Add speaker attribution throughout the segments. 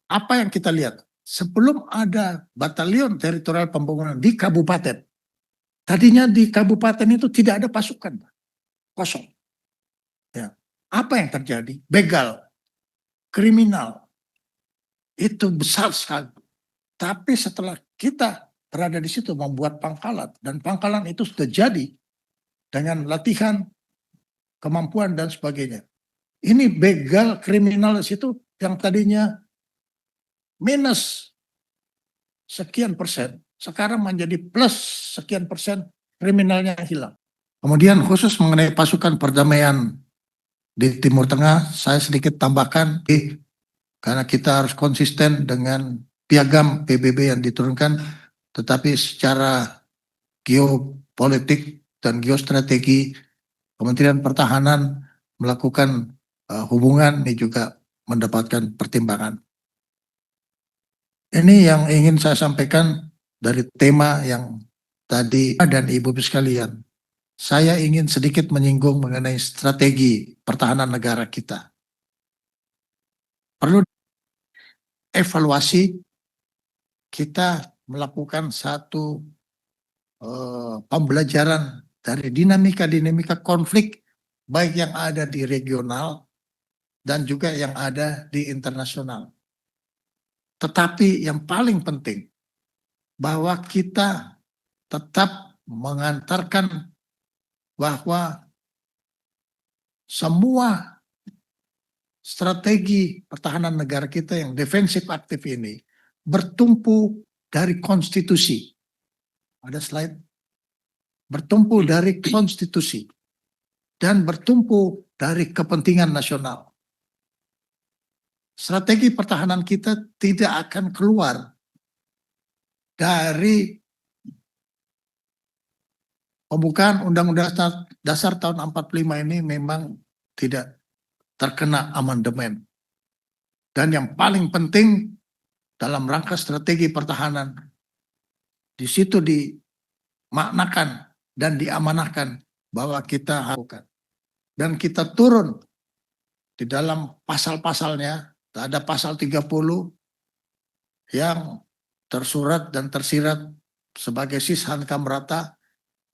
Speaker 1: Apa yang kita lihat? Sebelum ada Batalion Teritorial Pembangunan di kabupaten, tadinya di kabupaten itu tidak ada pasukan, kosong. Ya. Apa yang terjadi? Begal, kriminal, itu besar sekali. Tapi setelah kita berada di situ membuat pangkalan, dan pangkalan itu sudah jadi dengan latihan, kemampuan, dan sebagainya. Ini begal kriminal di situ yang tadinya minus sekian persen, sekarang menjadi plus sekian persen, kriminalnya hilang. Kemudian khusus mengenai pasukan perdamaian di Timur Tengah, saya sedikit tambahkan, karena kita harus konsisten dengan piagam PBB yang diturunkan, tetapi secara geopolitik dan geostrategi, Kementerian Pertahanan melakukan hubungan ini juga mendapatkan pertimbangan. Ini yang ingin saya sampaikan dari tema yang tadi, dan Ibu sekalian. Saya ingin sedikit menyinggung mengenai strategi pertahanan negara kita. Perlu evaluasi, kita melakukan satu pembelajaran dari dinamika-dinamika konflik, baik yang ada di regional dan juga yang ada di internasional. Tetapi yang paling penting, bahwa kita tetap mengantarkan bahwa semua strategi pertahanan negara kita yang defensif aktif ini bertumpu dari konstitusi. Ada slide? Bertumpu dari konstitusi dan bertumpu dari kepentingan nasional. Strategi pertahanan kita tidak akan keluar dari pembukaan Undang-Undang Dasar tahun 45 ini memang tidak terkena amandemen. Dan yang paling penting dalam rangka strategi pertahanan, di situ dimaknakan dan diamanahkan bahwa kita lakukan. Dan kita turun di dalam pasal-pasalnya, ada pasal 30 yang tersurat dan tersirat sebagai sishan kamrata,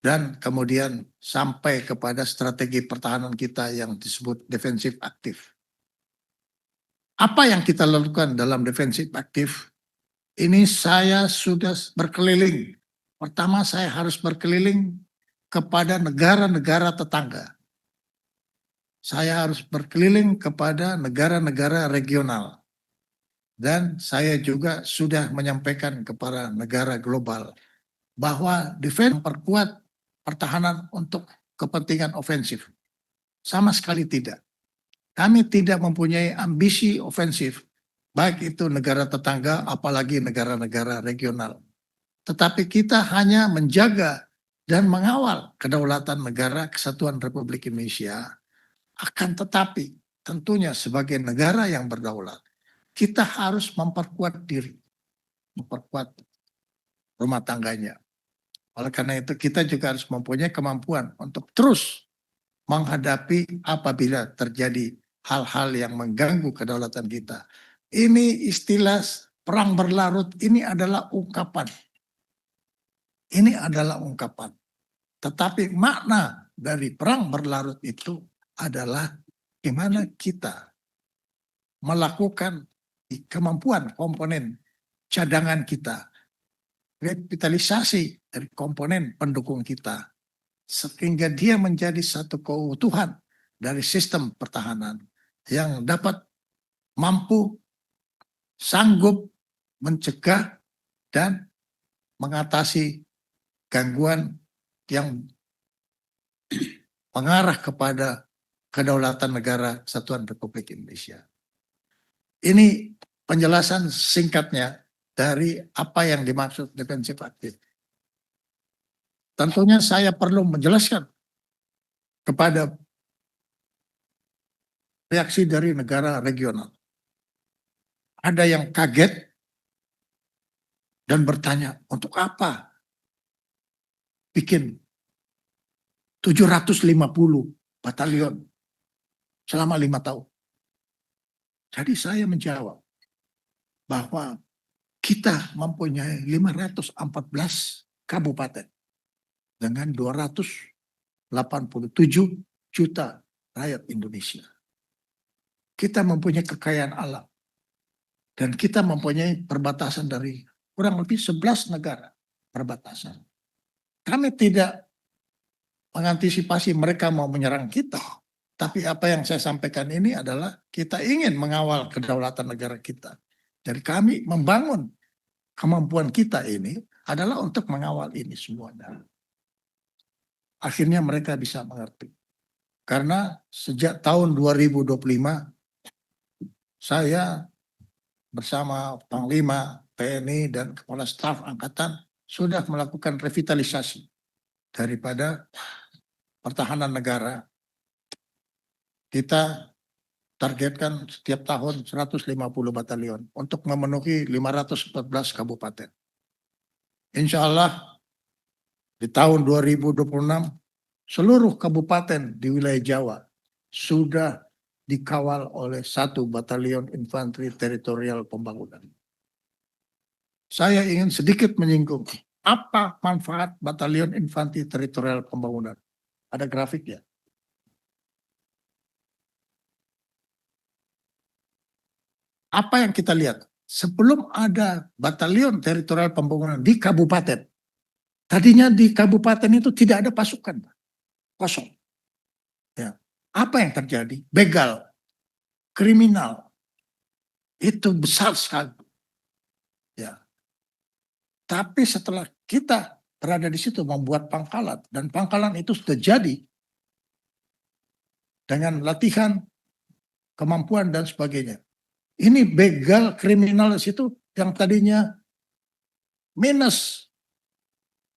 Speaker 1: dan kemudian sampai kepada strategi pertahanan kita yang disebut defensif aktif. Apa yang kita lakukan dalam defensif aktif? Ini saya sudah berkeliling. Pertama, saya harus berkeliling kepada negara-negara tetangga. Saya harus berkeliling kepada negara-negara regional. Dan saya juga sudah menyampaikan kepada negara global bahwa defense memperkuat pertahanan untuk kepentingan ofensif. Sama sekali tidak. Kami tidak mempunyai ambisi ofensif, baik itu negara tetangga, apalagi negara-negara regional. Tetapi kita hanya menjaga dan mengawal kedaulatan negara Kesatuan Republik Indonesia. Akan tetapi, tentunya sebagai negara yang berdaulat, kita harus memperkuat diri, memperkuat rumah tangganya. Oleh karena itu, kita juga harus mempunyai kemampuan untuk terus menghadapi apabila terjadi hal-hal yang mengganggu kedaulatan kita. Ini istilah perang berlarut, ini adalah ungkapan. Ini adalah ungkapan. Tetapi makna dari perang berlarut itu adalah gimana kita melakukan kemampuan komponen cadangan kita, revitalisasi dari komponen pendukung kita, sehingga dia menjadi satu keutuhan dari sistem pertahanan yang dapat mampu, sanggup mencegah dan mengatasi gangguan yang mengarah kepada kedaulatan negara Kesatuan Republik Indonesia. Ini penjelasan singkatnya dari apa yang dimaksud defensif aktif. Tentunya saya perlu menjelaskan kepada reaksi dari negara regional. Ada yang kaget dan bertanya, untuk apa bikin 750 batalion selama 5 tahun? Jadi saya menjawab bahwa kita mempunyai 514 kabupaten dengan 287 juta rakyat Indonesia. Kita mempunyai kekayaan alam dan kita mempunyai perbatasan dari kurang lebih 11 negara perbatasan. Kami tidak mengantisipasi mereka mau menyerang kita. Tapi apa yang saya sampaikan ini adalah kita ingin mengawal kedaulatan negara kita. Jadi kami membangun kemampuan kita ini adalah untuk mengawal ini semuanya. Akhirnya mereka bisa mengerti. Karena sejak tahun 2025 saya bersama Panglima TNI dan Kepala Staf Angkatan sudah melakukan revitalisasi daripada pertahanan negara. Kita targetkan setiap tahun 150 batalion untuk memenuhi 514 kabupaten. Insya Allah di tahun 2026 seluruh kabupaten di wilayah Jawa sudah dikawal oleh 1 batalion infanteri teritorial pembangunan. Saya ingin sedikit menyinggung apa manfaat batalion infanteri teritorial pembangunan. Ada grafik ya. Apa yang kita lihat? Sebelum ada batalion teritorial pembangunan di kabupaten, tadinya di kabupaten itu tidak ada pasukan, kosong. Ya. Apa yang terjadi? Begal, kriminal, itu besar sekali. Ya. Tapi setelah kita berada di situ membuat pangkalan, dan pangkalan itu sudah jadi dengan latihan, kemampuan dan sebagainya. Ini begal kriminal di situ yang tadinya minus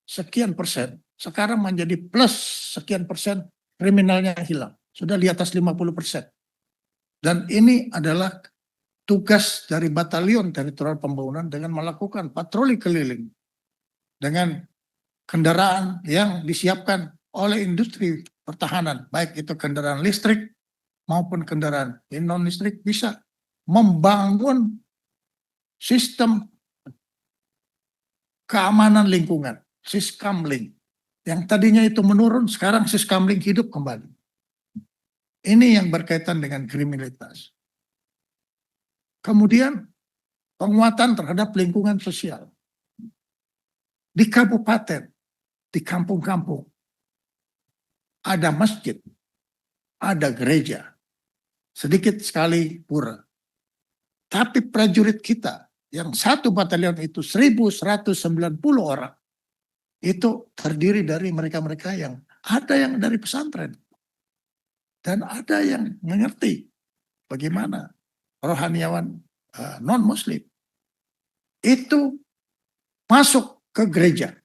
Speaker 1: sekian persen, sekarang menjadi plus sekian persen, kriminalnya hilang. Sudah di atas 50%. Dan ini adalah tugas dari batalion teritorial pembangunan dengan melakukan patroli keliling dengan kendaraan yang disiapkan oleh industri pertahanan, baik itu kendaraan listrik maupun kendaraan non listrik, bisa membangun sistem keamanan lingkungan, Siskamling. Yang tadinya itu menurun, sekarang Siskamling hidup kembali. Ini yang berkaitan dengan kriminalitas. Kemudian penguatan terhadap lingkungan sosial. Di kabupaten, di kampung-kampung, ada masjid, ada gereja, sedikit sekali pura. Tapi prajurit kita yang 1 batalion itu 1.190 orang. Itu terdiri dari mereka-mereka yang ada yang dari pesantren. Dan ada yang mengerti bagaimana rohaniawan non-muslim. Itu masuk ke gereja.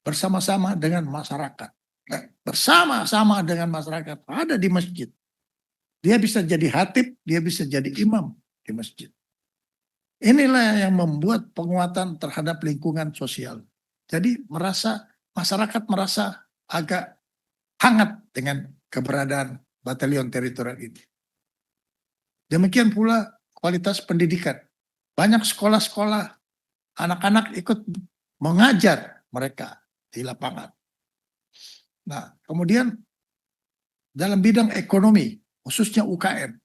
Speaker 1: Bersama-sama dengan masyarakat. Bersama-sama dengan masyarakat. Ada di masjid. Dia bisa jadi khatib, dia bisa jadi imam di masjid. Inilah yang membuat penguatan terhadap lingkungan sosial. Jadi masyarakat merasa agak hangat dengan keberadaan batalion teritorial ini. Demikian pula kualitas pendidikan. Banyak sekolah-sekolah, anak-anak ikut mengajar mereka di lapangan. Nah, kemudian dalam bidang ekonomi, khususnya UKM.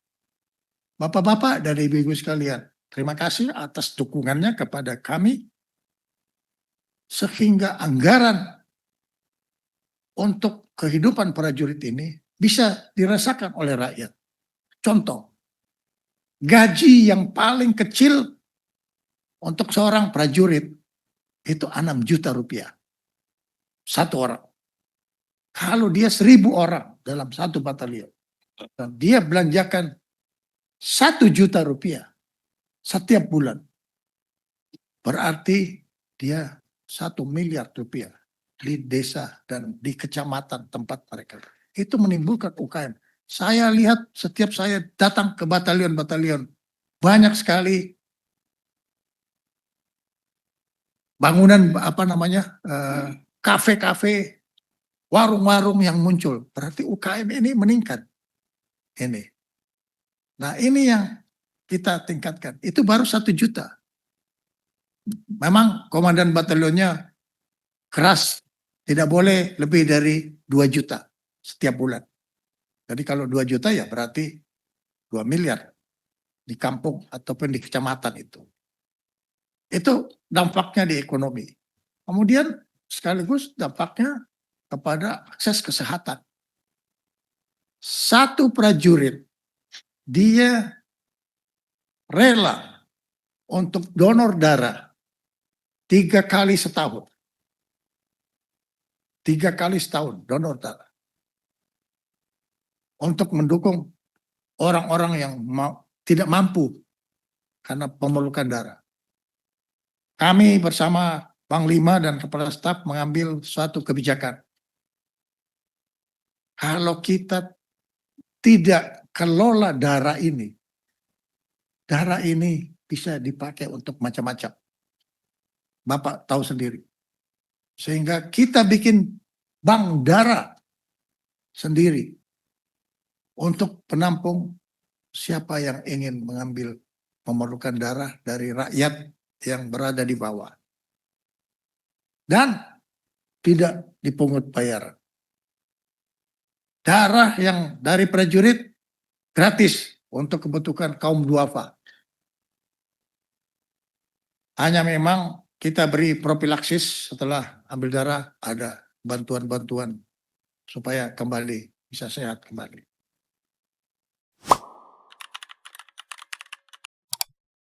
Speaker 1: Bapak-bapak dan ibu-ibu sekalian, terima kasih atas dukungannya kepada kami, sehingga anggaran untuk kehidupan prajurit ini bisa dirasakan oleh rakyat. Contoh, gaji yang paling kecil untuk seorang prajurit itu 6 juta rupiah. 1 orang. Kalau dia 1.000 orang dalam 1 batalion, dan dia belanjakan 1 juta rupiah setiap bulan, berarti dia 1 miliar rupiah di desa dan di kecamatan tempat mereka. Itu menimbulkan UKM. Saya lihat setiap saya datang ke batalion-batalion, banyak sekali bangunan kafe-kafe, warung-warung yang muncul. Berarti UKM ini meningkat. Ini. Nah, ini yang kita tingkatkan. Itu baru 1 juta. Memang komandan batalionnya keras, tidak boleh lebih dari 2 juta setiap bulan. Jadi kalau 2 juta ya berarti 2 miliar di kampung ataupun di kecamatan itu. Itu dampaknya di ekonomi. Kemudian sekaligus dampaknya kepada akses kesehatan. Satu prajurit dia rela untuk donor darah 3 kali setahun. 3 kali setahun donor darah. Untuk mendukung orang-orang yang tidak mampu karena pemerlukan darah. Kami bersama Panglima dan Kepala Staf mengambil suatu kebijakan. Kalau kita tidak kelola darah ini bisa dipakai untuk macam-macam. Bapak tahu sendiri. Sehingga kita bikin bank darah sendiri untuk penampung siapa yang ingin mengambil memerlukan darah dari rakyat yang berada di bawah. Dan tidak dipungut bayaran. Darah yang dari prajurit gratis untuk kebutuhan kaum duafa. Hanya memang kita beri profilaksis setelah ambil darah, ada bantuan-bantuan supaya kembali bisa sehat kembali.